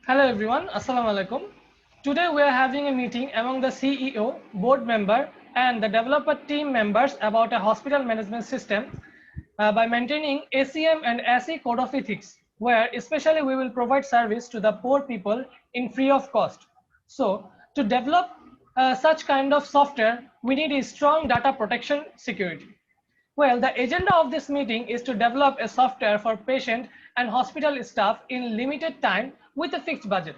Hello everyone, Assalamu alaikum. Today we are having a meeting among the CEO, board member and the developer team members about a hospital management system by maintaining ACM and ASI code of ethics, where especially we will provide service to the poor people in free of cost. So to develop such kind of software, we need a strong data protection security. Well, the agenda of this meeting is to develop a software for patient and hospital staff in limited time with a fixed budget.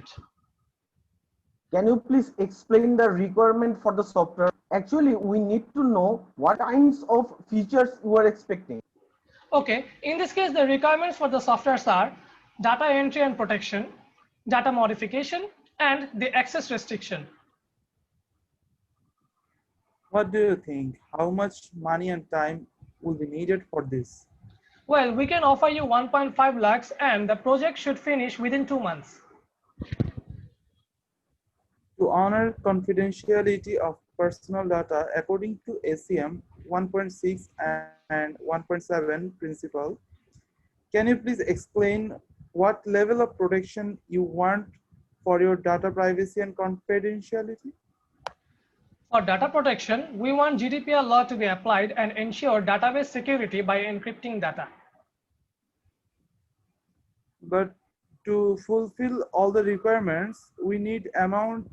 Can you please explain the requirement for the software? Actually, we need to know what kinds of features you are expecting. Okay, in this case, the requirements for the softwares are data entry and protection, data modification, and the access restriction. What do you think? How much money and time will be needed for this? Well, we can offer you 1.5 lakhs and the project should finish within 2 months. To honor confidentiality of personal data according to ACM 1.6 and 1.7 principle, can you please explain what level of protection you want for your data privacy and confidentiality? For data protection, we want GDPR law to be applied and ensure database security by encrypting data. But to fulfill all the requirements, we need around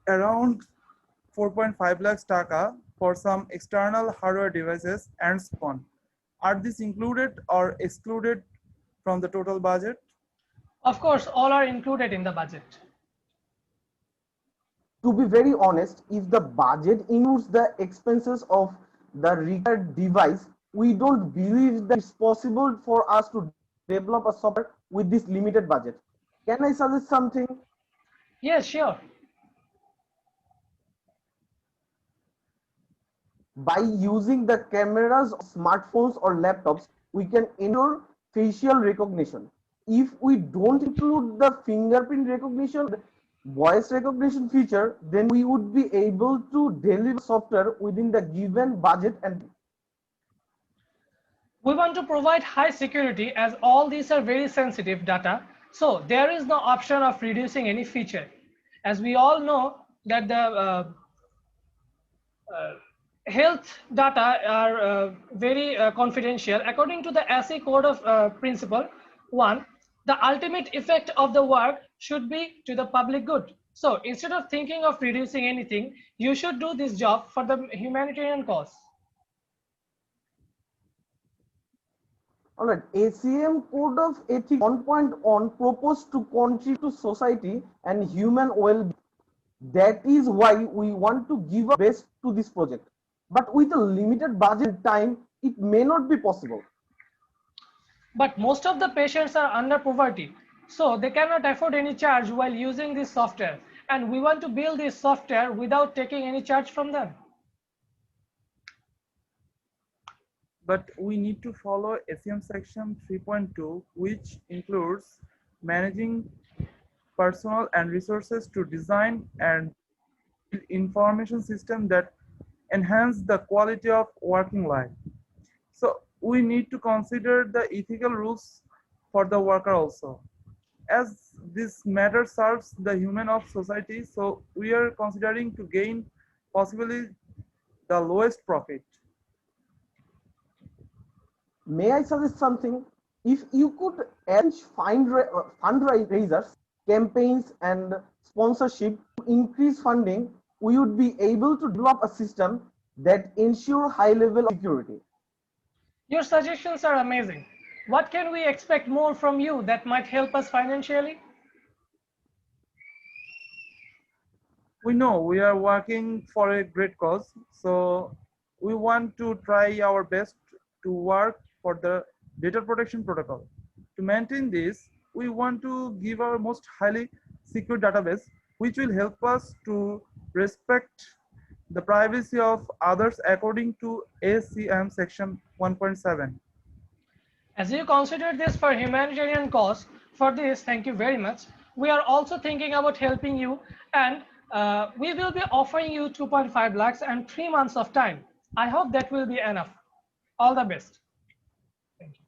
4.5 lakhs taka for some external hardware devices and so on. Are these included or excluded from the total budget? Of course, all are included in the budget. To be very honest, if the budget includes the expenses of the required device, we don't believe that it's possible for us to develop a software with this limited budget. Can I suggest something? Yes, sure. By using the cameras of smartphones or laptops, we can ensure facial recognition. If we don't include the fingerprint recognition, voice recognition feature, then we would be able to deliver software within the given budget. And We want to provide high security as all these are very sensitive data. So there is no option of reducing any feature. As we all know that the health data are very confidential. According to the ASI code of principle, one, the ultimate effect of the work should be to the public good. So instead of thinking of reducing anything, you should do this job for the humanitarian cause. all right, ACM Code of Ethics 1.1 proposed to contribute to society and human well-being. That is why we want to give our best to this project. But with a limited budget and time, it may not be possible. But most of the patients are under poverty, so they cannot afford any charge while using this software. And we want to build this software without taking any charge from them. But we need to follow ACM section 3.2, which includes managing personnel and resources to design and build information system that enhance the quality of working life. So we need to consider the ethical rules for the worker also. As this matter serves the human of society, so we are considering to gain possibly the lowest profit. May I suggest something? If you could arrange fundraisers, campaigns, and sponsorship to increase funding, we would be able to develop a system that ensure high level of security. Your suggestions are amazing. What can we expect more from you that might help us financially? We know we are working for a great cause, so we want to try our best to work for the data protection protocol. To maintain this, we want to give our most highly secure database, which will help us to respect the privacy of others according to ACM section 1.7. As you consider this for humanitarian cause, for this, thank you very much. We are also thinking about helping you and we will be offering you 2.5 lakhs and 3 months of time. I hope that will be enough. All the best. Thank you.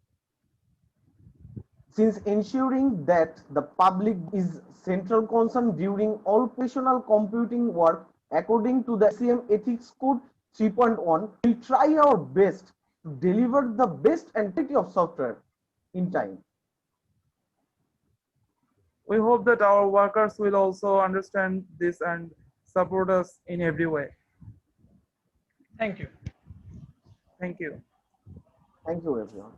since ensuring that the public is central concern during all professional computing work according to the ACM Ethics Code 3.1, we'll try our best to deliver the best and quality of software in time. We hope that our workers will also understand this and support us in every way. Thank you. Thank you. Thank you, everyone.